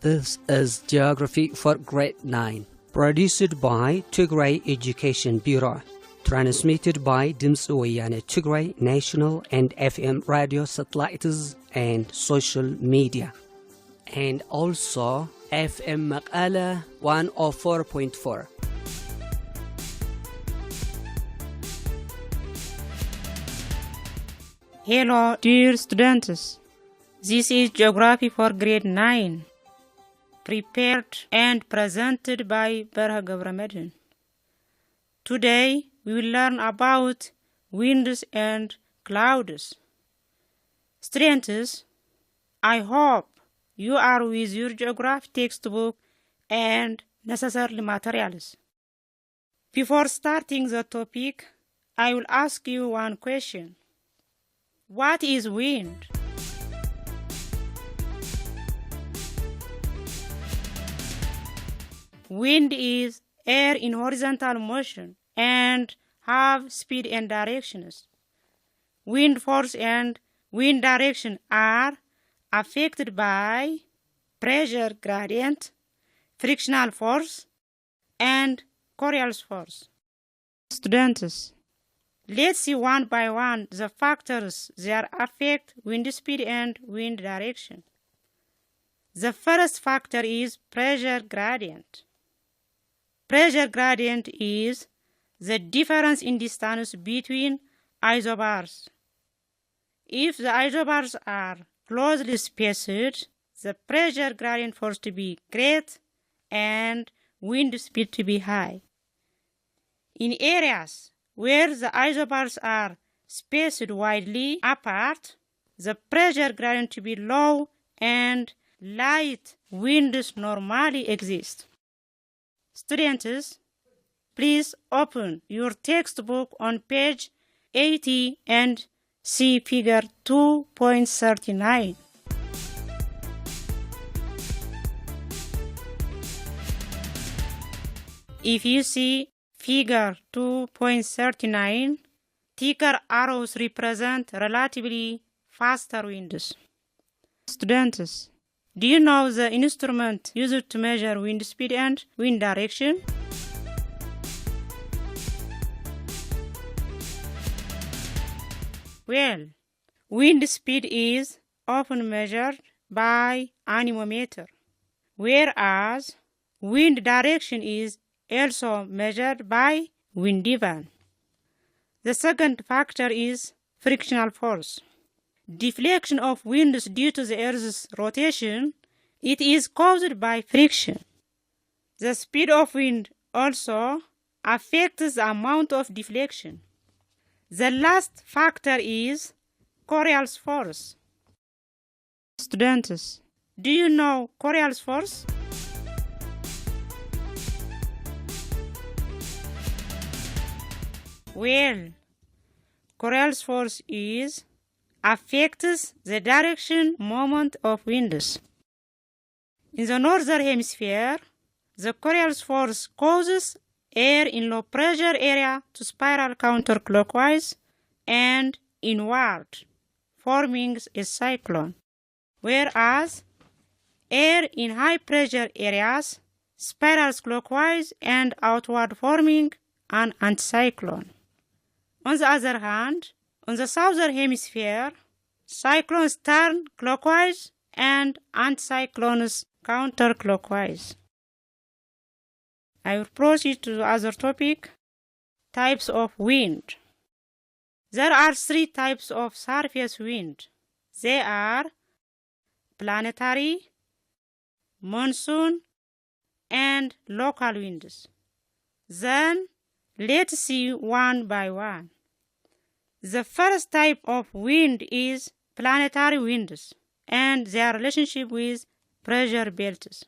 This is Geography for Grade 9, produced by Tigray Education Bureau, transmitted by Dimtsi Weyane Tigray National and FM radio satellites and social media, and also FM Maqala 104.4. Hello, dear students. This is Geography for Grade 9, prepared and presented by Berha Gavramedin. Today, we will learn about winds and clouds. Students, I hope you are with your geography textbook and necessary materials. Before starting the topic, I will ask you one question. What is wind? Wind is air in horizontal motion and have speed and directions. Wind force and wind direction are affected by pressure gradient, frictional force, and Coriolis force. Students, let's see one by one the factors that affect wind speed and wind direction. The first factor is pressure gradient. Pressure gradient is the difference in distance between isobars. If the isobars are closely spaced, the pressure gradient force to be great and wind speed to be high. In areas where the isobars are spaced widely apart, the pressure gradient to be low and light winds normally exist. Students, please open your textbook on page 80 and see figure 2.39. If you see figure 2.39, thicker arrows represent relatively faster winds. Students, do you know the instrument used to measure wind speed and wind direction? Well, wind speed is often measured by anemometer, whereas wind direction is also measured by windivan. The second factor is frictional force. Deflection of winds due to the Earth's rotation, it is caused by friction. The speed of wind also affects the amount of deflection. The last factor is Coriolis force. Students, do you know Coriolis force? Well, Coriolis force affects the direction moment of winds. In the northern hemisphere, the Coriolis force causes air in low pressure area to spiral counterclockwise and inward, forming a cyclone, whereas air in high pressure areas spirals clockwise and outward, forming an anticyclone. On the other hand, on the southern hemisphere, cyclones turn clockwise and anticyclones counterclockwise. I will proceed to the other topic, types of wind. There are three types of surface wind. They are planetary, monsoon, and local winds. Then, let's see one by one. The first type of wind is planetary winds and their relationship with pressure belts.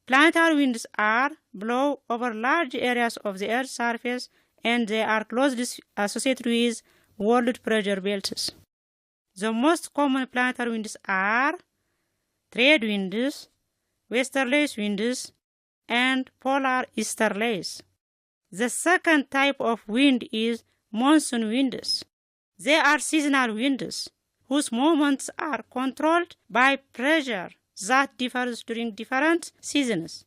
Planetary winds are blow over large areas of the Earth's surface and they are closely associated with world pressure belts. The most common planetary winds are trade winds, westerlies winds, and polar easterlies. The second type of wind is monsoon winds. They are seasonal winds whose movements are controlled by pressure that differs during different seasons.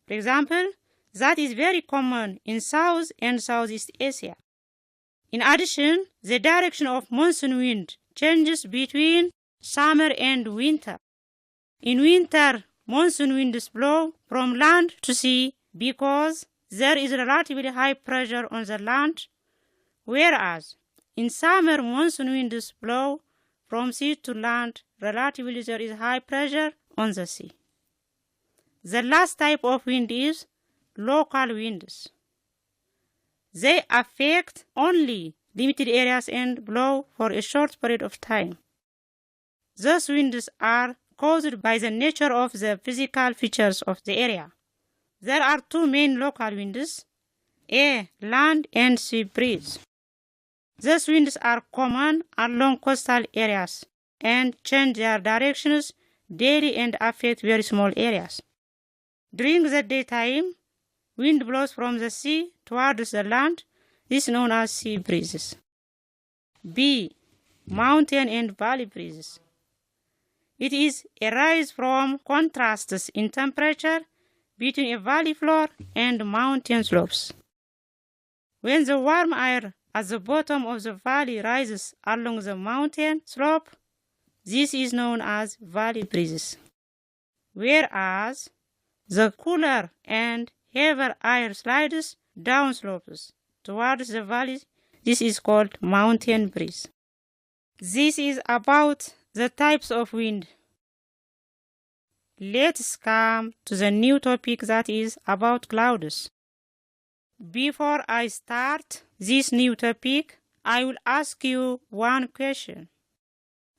For example, that is very common in South and Southeast Asia. In addition, the direction of monsoon wind changes between summer and winter. In winter, monsoon winds blow from land to sea because there is relatively high pressure on the land, whereas in summer, monsoon winds blow from sea to land. Relatively, there is high pressure on the sea. The last type of wind is local winds. They affect only limited areas and blow for a short period of time. Those winds are caused by the nature of the physical features of the area. There are two main local winds, a land and sea breeze. These winds are common along coastal areas and change their directions daily and affect very small areas. During the daytime, wind blows from the sea towards the land. This is known as sea breezes. B. Mountain and valley breezes. It is a rise from contrasts in temperature between a valley floor and mountain slopes. When the warm air at the bottom of the valley rises along the mountain slope, this is known as valley breezes. Whereas the cooler and heavier air slides down slopes towards the valley, this is called mountain breeze. This is about the types of wind. Let's come to the new topic, that is about clouds. Before I start this new topic, I will ask you one question.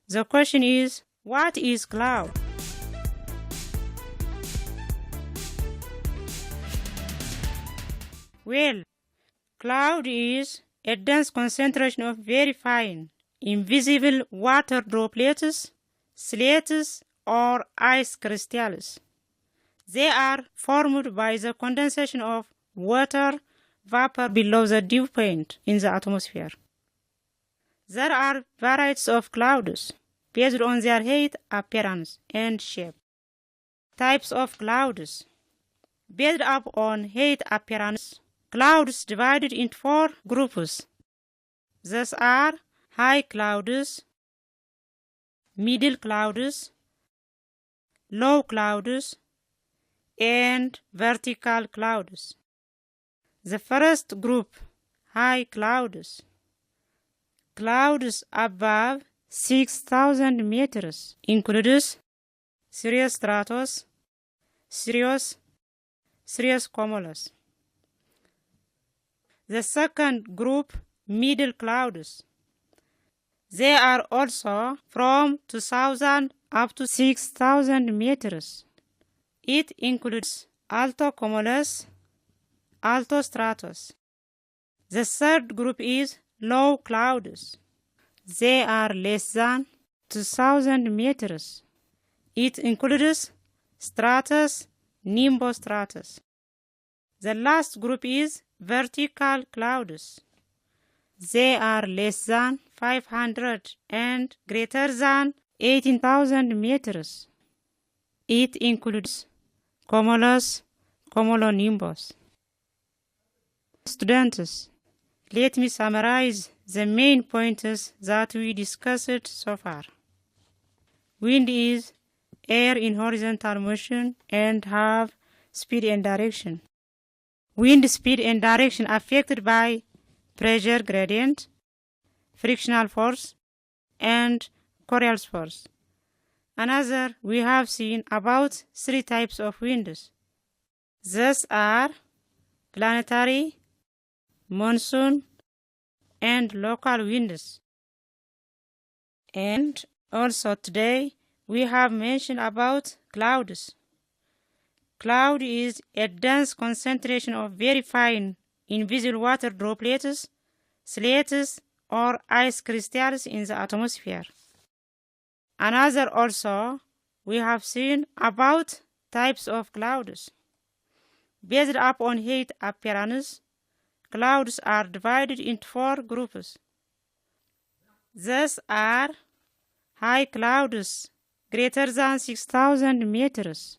The question is, what is cloud? Well, cloud is a dense concentration of very fine, invisible water droplets, slates, or ice crystals. They are formed by the condensation of water vapor below the dew point in the atmosphere. There are varieties of clouds based on their height, appearance, and shape. Types of clouds. Based upon height appearance, clouds divided into 4 groups. These are high clouds, middle clouds, low clouds, and vertical clouds. The first group, high clouds. Clouds above 6,000 meters includes cirrus stratus, cirrus cumulus. The second group, middle clouds. They are also from 2,000 up to 6,000 meters. It includes altocumulus, altostratus. The third group is low clouds. They are less than 2,000 meters. It includes stratus, nimbostratus. The last group is vertical clouds. They are less than 500 and greater than 18,000 meters. It includes cumulus, cumulonimbus. Students, let me summarize the main points that we discussed so far. Wind is air in horizontal motion and have speed and direction. Wind speed and direction affected by pressure gradient, frictional force, and Coriolis force. Another, we have seen about 3 types of winds. These are planetary, monsoon, and local winds. And also today, we have mentioned about clouds. Cloud is a dense concentration of very fine, invisible water droplets, slates, or ice crystals in the atmosphere. Another also, we have seen about types of clouds. Based upon height appearance, clouds are divided into 4 groups. These are high clouds, greater than 6,000 meters.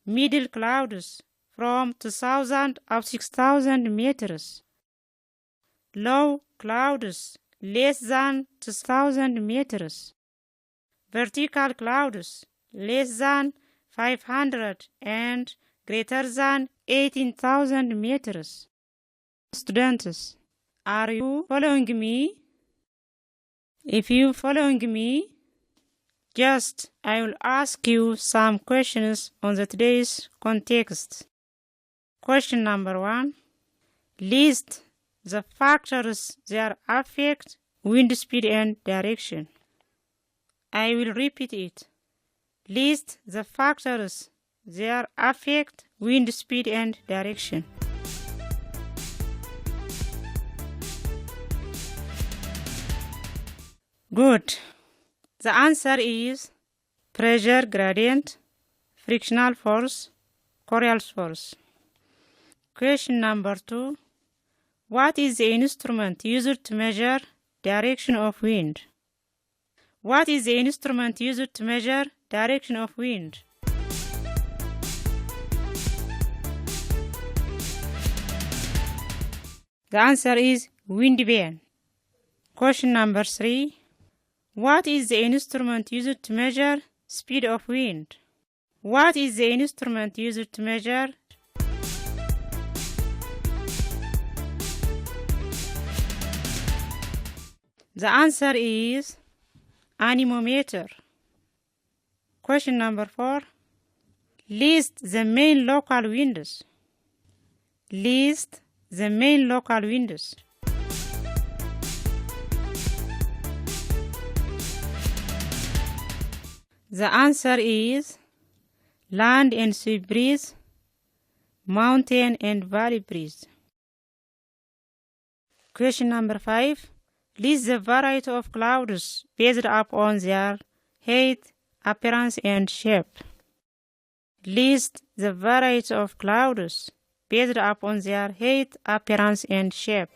Middle clouds from 2,000 up 6,000 meters. Low clouds less than 2,000 meters. Vertical clouds less than 500 and greater than 18,000 meters. Students, are you following me? If you following me, just I will ask you some questions on the today's context. Question number 1. List the factors that affect wind speed and direction. I will repeat it. List the factors that affect wind speed and direction. Good. The answer is pressure gradient, frictional force, Coriolis force. Question number 2. What is the instrument used to measure direction of wind? What is the instrument used to measure direction of wind? The answer is wind vane. Question number 3. What is the instrument used to measure speed of wind? What is the instrument used to measure? The answer is anemometer. Question number 4. List the main local winds. List the main local winds. The answer is land and sea breeze, mountain and valley breeze. Question number 5. List the variety of clouds based upon their height, appearance, and shape. List the variety of clouds based upon their height, appearance, and shape.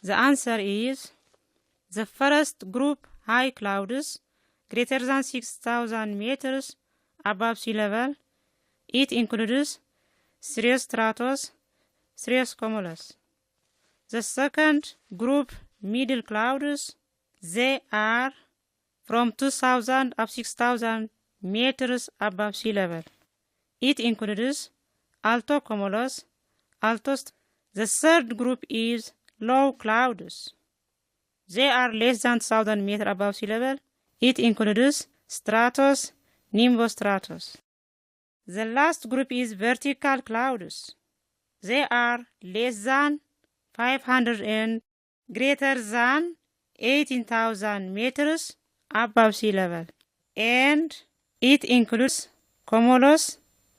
The answer is the first group, high clouds, greater than 6,000 meters above sea level. It includes cirrus stratus, cirrus cumulus. The second group, middle clouds, they are from 2,000 up 6,000 meters above sea level. It includes alto cumulus, alto. The third group is low clouds. They are less than 1,000 meters above sea level. It includes stratus, nimbostratus. The last group is vertical clouds. They are less than 500 and greater than 18,000 meters above sea level. And it includes cumulus,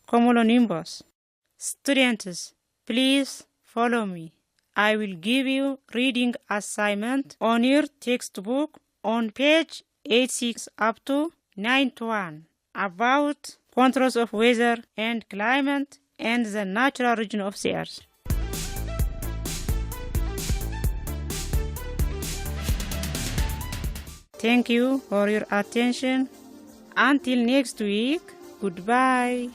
cumulonimbus. Students, please follow me. I will give you reading assignment on your textbook on page 86 up to 91 about controls of weather and climate and the natural region of the earth. Thank you for your attention. Until next week, goodbye.